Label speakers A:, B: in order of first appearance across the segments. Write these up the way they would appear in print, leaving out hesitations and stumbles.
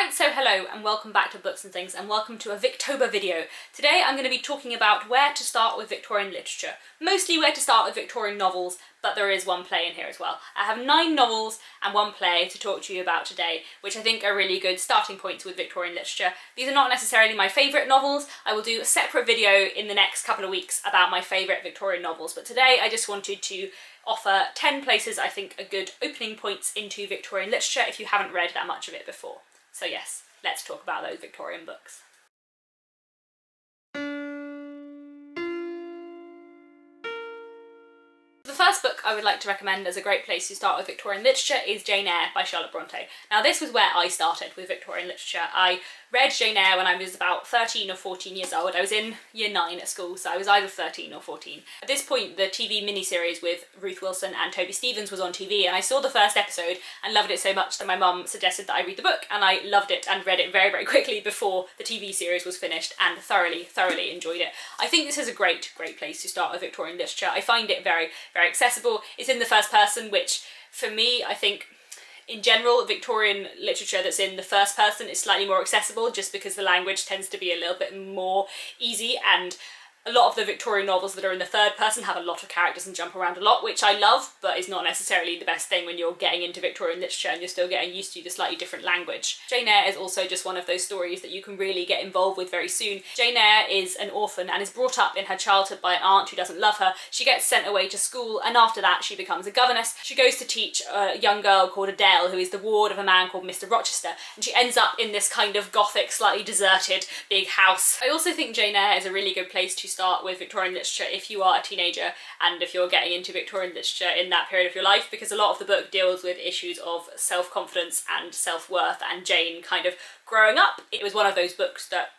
A: Right, so hello and welcome back to Books and Things, and welcome to a Victober video. Today I'm going to be talking about where to start with Victorian literature. Mostly where to start with Victorian novels, but there is one play in here as well. I have 9 novels and 1 play to talk to you about today, which I think are really good starting points with Victorian literature. These are not necessarily my favourite novels. I will do a separate video in the next couple of weeks about my favourite Victorian novels, but today I just wanted to offer 10 places I think are good opening points into Victorian literature if you haven't read that much of it before. So yes, let's talk about those Victorian books. The first book I would like to recommend as a great place to start with Victorian literature is Jane Eyre by Charlotte Bronte. Now this was where I started with Victorian literature. I read Jane Eyre when I was about 13 or 14 years old. I was in year 9 at school, so I was either 13 or 14. At this point the TV miniseries with Ruth Wilson and Toby Stephens was on TV, and I saw the first episode and loved it so much that my mum suggested that I read the book, and I loved it and read it very, very quickly before the TV series was finished and thoroughly enjoyed it. I think this is a great place to start with Victorian literature. I find it very accessible. It's in the first person, which for me, I think in general Victorian literature that's in the first person is slightly more accessible just because the language tends to be a little bit more easy, and a lot of the Victorian novels that are in the third person have a lot of characters and jump around a lot, which I love, but is not necessarily the best thing when you're getting into Victorian literature and you're still getting used to the slightly different language. Jane Eyre is also just one of those stories that you can really get involved with very soon. Jane Eyre is an orphan and is brought up in her childhood by an aunt who doesn't love her. She gets sent away to school, and after that she becomes a governess. She goes to teach a young girl called Adele, who is the ward of a man called Mr. Rochester, and she ends up in this kind of gothic, slightly deserted big house. I also think Jane Eyre is a really good place to start with Victorian literature if you are a teenager and if you're getting into Victorian literature in that period of your life, because a lot of the book deals with issues of self-confidence and self-worth and Jane kind of growing up. It was one of those books that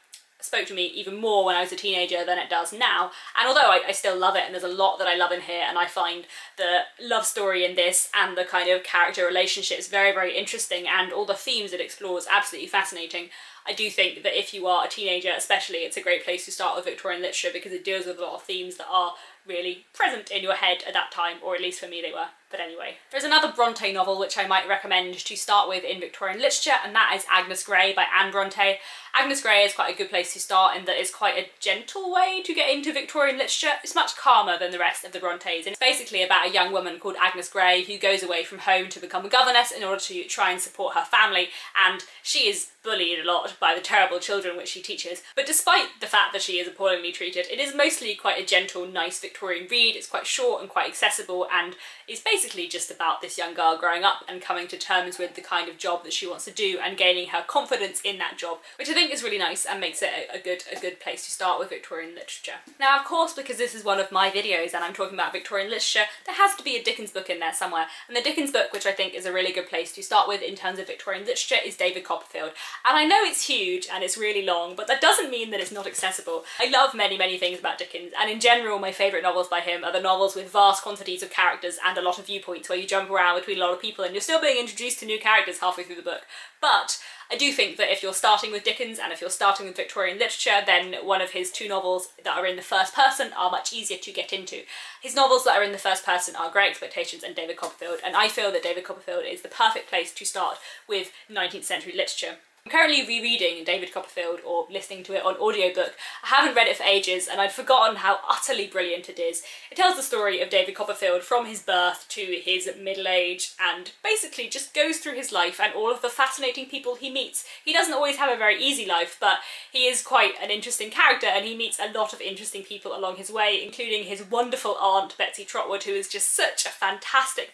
A: spoke to me even more when I was a teenager than it does now, and although I still love it and there's a lot that I love in here, and I find the love story in this and the kind of character relationships very interesting, and all the themes it explores absolutely fascinating, I do think that if you are a teenager especially, it's a great place to start with Victorian literature because it deals with a lot of themes that are really present in your head at that time, or at least for me they were. But anyway, there's another Bronte novel which I might recommend to start with in Victorian literature, and that is Agnes Grey by Anne Bronte. Agnes Grey is quite a good place to start in that it's quite a gentle way to get into Victorian literature. It's much calmer than the rest of the Brontes, and it's basically about a young woman called Agnes Grey who goes away from home to become a governess in order to try and support her family, and she is bullied a lot by the terrible children which she teaches. But despite the fact that she is appallingly treated, it is mostly quite a gentle, nice Victorian read. It's quite short and quite accessible, and is basically just about this young girl growing up and coming to terms with the kind of job that she wants to do and gaining her confidence in that job, which I think is really nice and makes it a good place to start with Victorian literature. Now of course, because this is one of my videos and I'm talking about Victorian literature, there has to be a Dickens book in there somewhere, and the Dickens book which I think is a really good place to start with in terms of Victorian literature is David Copperfield. And I know it's huge and it's really long, but that doesn't mean that it's not accessible. I love many things about Dickens, and in general my favourite novels by him are the novels with vast quantities of characters and a lot of viewpoints where you jump around between a lot of people and you're still being introduced to new characters halfway through the book. But I do think that if you're starting with Dickens and if you're starting with Victorian literature, then one of his 2 novels that are in the first person are much easier to get into. His novels that are in the first person are Great Expectations and David Copperfield, and I feel that David Copperfield is the perfect place to start with 19th century literature. I'm currently rereading David Copperfield, or listening to it on audiobook. I haven't read it for ages and I'd forgotten how utterly brilliant it is. It tells the story of David Copperfield from his birth to his middle age, and basically just goes through his life and all of the fascinating people he meets. He doesn't always have a very easy life, but he is quite an interesting character and he meets a lot of interesting people along his way, including his wonderful aunt Betsy Trotwood, who is just such a fantastic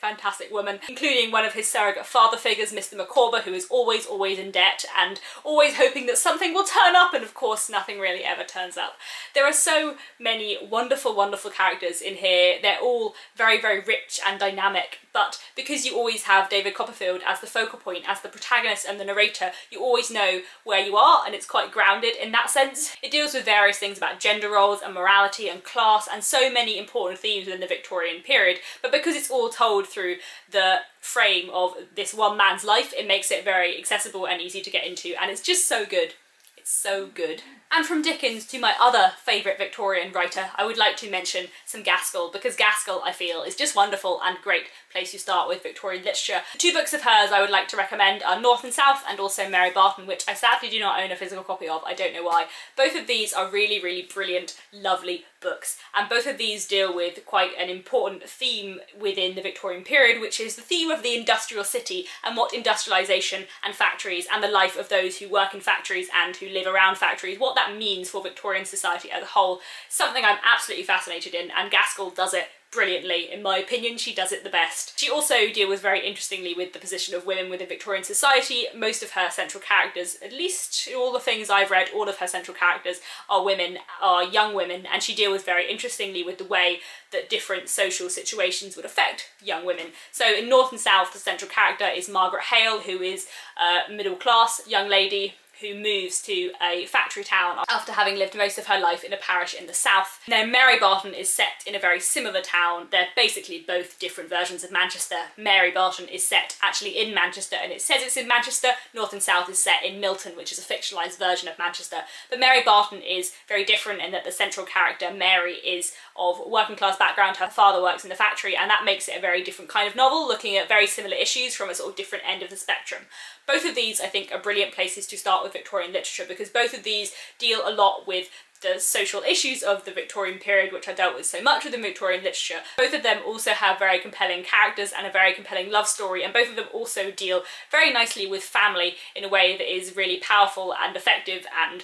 A: woman, including one of his surrogate father figures, Mr. Micawber, who is always in debt and always hoping that something will turn up, and of course nothing really ever turns up. There are so many wonderful characters in here. They're all very rich and dynamic, but because you always have David Copperfield as the focal point, as the protagonist and the narrator, you always know where you are, and it's quite grounded in that sense. It deals with various things about gender roles and morality and class and so many important themes within the Victorian period, but because it's all told through the frame of this one man's life, it makes it very accessible and easy to get into, and it's just so good. It's so good. And from Dickens to my other favourite Victorian writer, I would like to mention some Gaskell, because Gaskell, I feel, is just wonderful and great place you start with Victorian literature. The two books of hers I would like to recommend are North and South and also Mary Barton, which I sadly do not own a physical copy of. I don't know why. Both of these are really, really brilliant, lovely books, and both of these deal with quite an important theme within the Victorian period, which is the theme of the industrial city and what industrialisation and factories and the life of those who work in factories and who live around factories, what that means for Victorian society as a whole. Something I'm absolutely fascinated in, and Gaskell does it brilliantly. In my opinion, she does it the best. She also deals very interestingly with the position of women within Victorian society. Most of her central characters, at least all the things I've read, all of her central characters are women, are young women, and she deals very interestingly with the way that different social situations would affect young women. So in North and South, the central character is Margaret Hale, who is a middle class young lady who moves to a factory town after having lived most of her life in a parish in the south. Now, Mary Barton is set in a very similar town. They're basically both different versions of Manchester. Mary Barton is set actually in Manchester, and it says it's in Manchester. North and South is set in Milton, which is a fictionalised version of Manchester. But Mary Barton is very different in that the central character, Mary, is of working class background. Her father works in the factory, and that makes it a very different kind of novel, looking at very similar issues from a sort of different end of the spectrum. Both of these, I think, are brilliant places to start with Victorian literature, because both of these deal a lot with the social issues of the Victorian period, which I dealt with so much within Victorian literature. Both of them also have very compelling characters and a very compelling love story, and both of them also deal very nicely with family in a way that is really powerful and effective and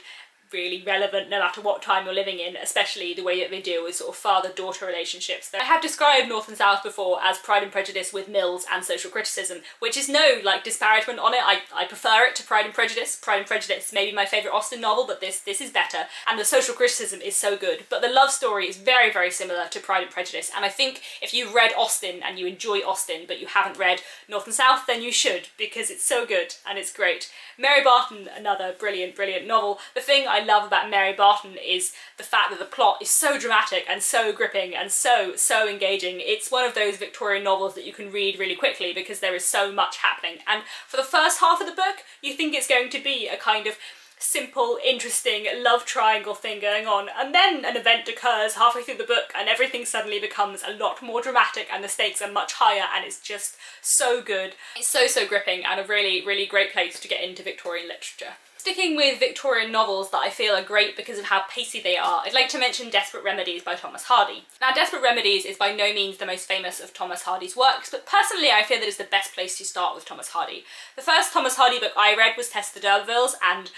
A: really relevant no matter what time you're living in, especially the way that they deal with sort of father-daughter relationships. I have described North and South before as Pride and Prejudice with Mills and social criticism, which is no disparagement on it. I prefer it to Pride and Prejudice. Pride and Prejudice may be my favourite Austen novel, but this is better, and the social criticism is so good. But the love story is very, very similar to Pride and Prejudice, and I think if you've read Austen and you enjoy Austen but you haven't read North and South, then you should, because it's so good and it's great. Mary Barton, another brilliant, brilliant novel. The thing I love about Mary Barton is the fact that the plot is so dramatic and so gripping and so engaging. It's one of those Victorian novels that you can read really quickly because there is so much happening. And for the first half of the book, you think it's going to be a kind of simple, interesting love triangle thing going on, and then an event occurs halfway through the book and everything suddenly becomes a lot more dramatic and the stakes are much higher, and it's just so good. It's so gripping, and a really, really great place to get into Victorian literature. Sticking with Victorian novels that I feel are great because of how pacey they are, I'd like to mention Desperate Remedies by Thomas Hardy. Now, Desperate Remedies is by no means the most famous of Thomas Hardy's works, but personally I feel that it's the best place to start with Thomas Hardy. The first Thomas Hardy book I read was Tess the D'Urbervilles, and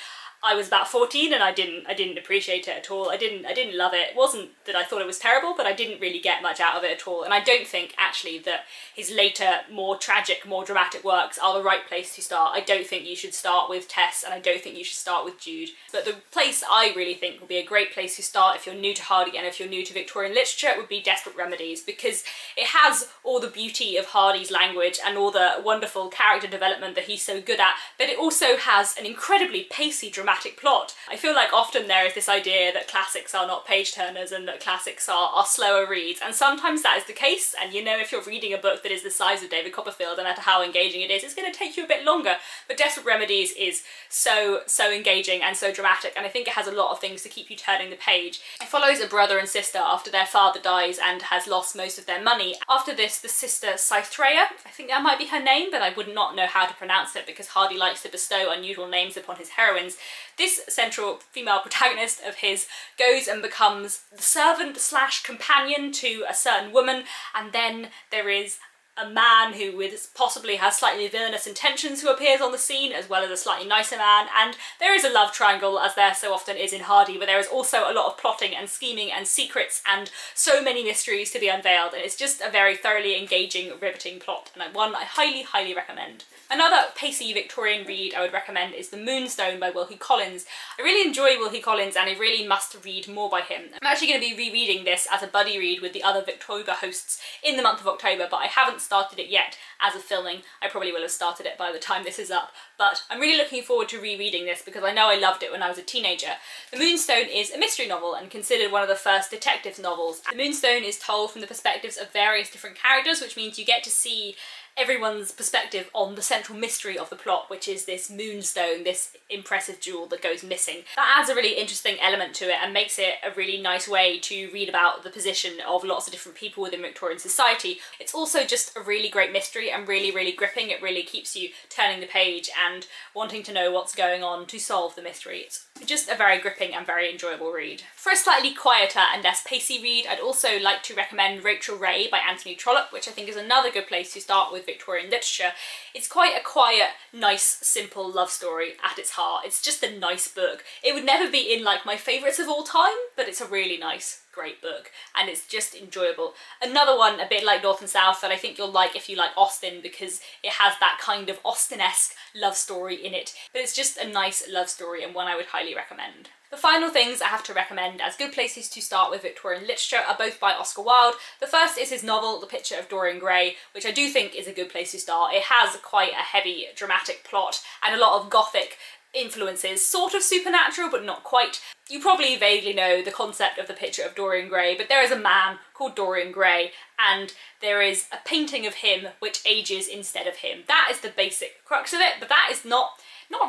A: I was about 14 and I didn't appreciate it at all. I didn't love it. It wasn't that I thought it was terrible, but I didn't really get much out of it at all. And I don't think actually that his later, more tragic, more dramatic works are the right place to start. I don't think you should start with Tess, and I don't think you should start with Jude. But the place I really think would be a great place to start if you're new to Hardy and if you're new to Victorian literature would be Desperate Remedies, because it has all the beauty of Hardy's language and all the wonderful character development that he's so good at, but it also has an incredibly pacey, dramatic plot. I feel like often there is this idea that classics are not page turners and that classics are slower reads, and sometimes that is the case, and you know, if you're reading a book that is the size of David Copperfield, no matter how engaging it is, it's going to take you a bit longer. But Desperate Remedies is so engaging and so dramatic, and I think it has a lot of things to keep you turning the page. It follows a brother and sister after their father dies and has lost most of their money. After this, the sister Cythrea, I think that might be her name, but I would not know how to pronounce it because Hardy likes to bestow unusual names upon his heroines. This central female protagonist of his goes and becomes the servant / companion to a certain woman, and then there is a man who possibly has slightly villainous intentions who appears on the scene, as well as a slightly nicer man, and there is a love triangle, as there so often is in Hardy, but there is also a lot of plotting and scheming and secrets and so many mysteries to be unveiled, and it's just a very thoroughly engaging, riveting plot, and one I highly recommend. Another pacey Victorian read I would recommend is The Moonstone by Wilkie Collins. I really enjoy Wilkie Collins and I really must read more by him. I'm actually going to be rereading this as a buddy read with the other Victober hosts in the month of October, but I haven't started it yet as of filming. I probably will have started it by the time this is up, but I'm really looking forward to rereading this because I know I loved it when I was a teenager. The Moonstone is a mystery novel and considered one of the first detectives novels. The Moonstone is told from the perspectives of various different characters, which means you get to see everyone's perspective on the central mystery of the plot, which is this Moonstone, this impressive jewel that goes missing. That adds a really interesting element to it and makes it a really nice way to read about the position of lots of different people within Victorian society. It's also just a really great mystery and really, really gripping. It really keeps you turning the page and wanting to know what's going on to solve the mystery. It's just a very gripping and very enjoyable read. For a slightly quieter and less pacey read, I'd also like to recommend Rachel Ray by Anthony Trollope, which I think is another good place to start with Victorian literature. It's quite a quiet, nice, simple love story at its heart. It's just a nice book. It would never be in like my favourites of all time, but it's a really nice, great book, and it's just enjoyable. Another one a bit like North and South that I think you'll like if you like Austen, because it has that kind of Austen-esque love story in it, but it's just a nice love story and one I would highly recommend. The final things I have to recommend as good places to start with Victorian literature are both by Oscar Wilde. The first is his novel, The Picture of Dorian Gray, which I do think is a good place to start. It has quite a heavy dramatic plot and a lot of gothic influences, sort of supernatural but not quite. You probably vaguely know the concept of The Picture of Dorian Gray, but there is a man called Dorian Gray and there is a painting of him which ages instead of him. That is the basic crux of it, but that is not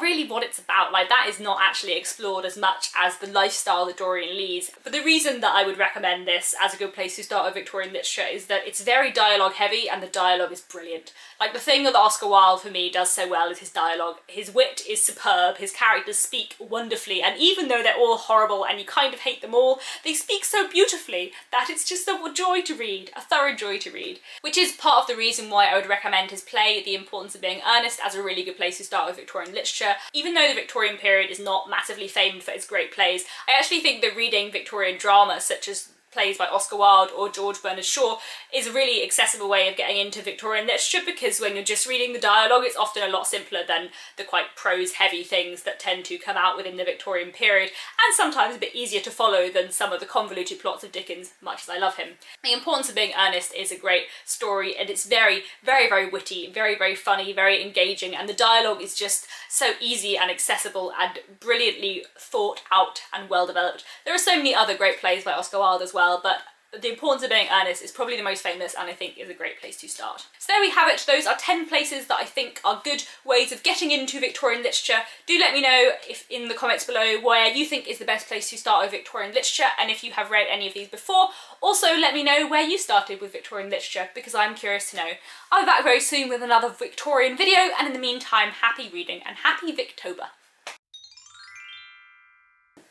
A: really what it's about. Like, that is not actually explored as much as the lifestyle that Dorian leads. But the reason that I would recommend this as a good place to start with Victorian literature is that it's very dialogue heavy and the dialogue is brilliant. Like, the thing that Oscar Wilde for me does so well is his dialogue. His wit is superb, his characters speak wonderfully, and even though they're all horrible and you kind of hate them all, they speak so beautifully that it's just a joy to read, a thorough joy to read. Which is part of the reason why I would recommend his play, The Importance of Being Earnest, as a really good place to start with Victorian literature. Even though the Victorian period is not massively famed for its great plays, I actually think that reading Victorian drama, such as plays by Oscar Wilde or George Bernard Shaw, is a really accessible way of getting into Victorian literature, because when you're just reading the dialogue, it's often a lot simpler than the quite prose-heavy things that tend to come out within the Victorian period, and sometimes a bit easier to follow than some of the convoluted plots of Dickens, much as I love him. The Importance of Being Earnest is a great story, and it's very, very, very witty, very, very funny, very engaging, and the dialogue is just so easy and accessible and brilliantly thought out and well developed. There are so many other great plays by Oscar Wilde as well, but The Importance of Being Earnest is probably the most famous and I think is a great place to start. So there we have it. Those are 10 places that I think are good ways of getting into Victorian literature. Do let me know if in the comments below where you think is the best place to start with Victorian literature, and if you have read any of these before. Also let me know where you started with Victorian literature, because I'm curious to know. I'll be back very soon with another Victorian video, and in the meantime, happy reading and happy Victober.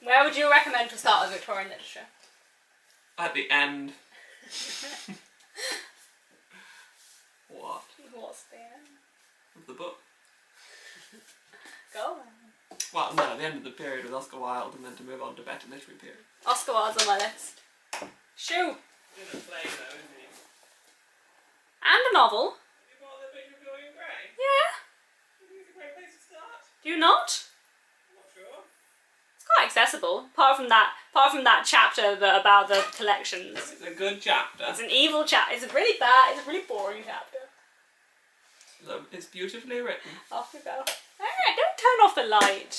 A: Where would you recommend to start with Victorian literature?
B: At the end. What?
A: What's the end?
B: Of the book.
A: Go on.
B: Well, no, at the end of the period with Oscar Wilde, and then to move on to better literary period.
A: Oscar Wilde's on my list. Shoo!
B: In a play though, isn't he?
A: And a novel.
B: Have you bought The Picture of Dorian Gray?
A: Yeah.
B: Do you think it's a great place to start?
A: Do you not?
B: I'm not sure.
A: It's quite accessible, apart from that chapter about the collections.
B: It's a good chapter.
A: It's an evil chapter. It's a really bad, it's a really boring chapter.
B: It's beautifully written.
A: Off we go. Alright, don't turn off the light.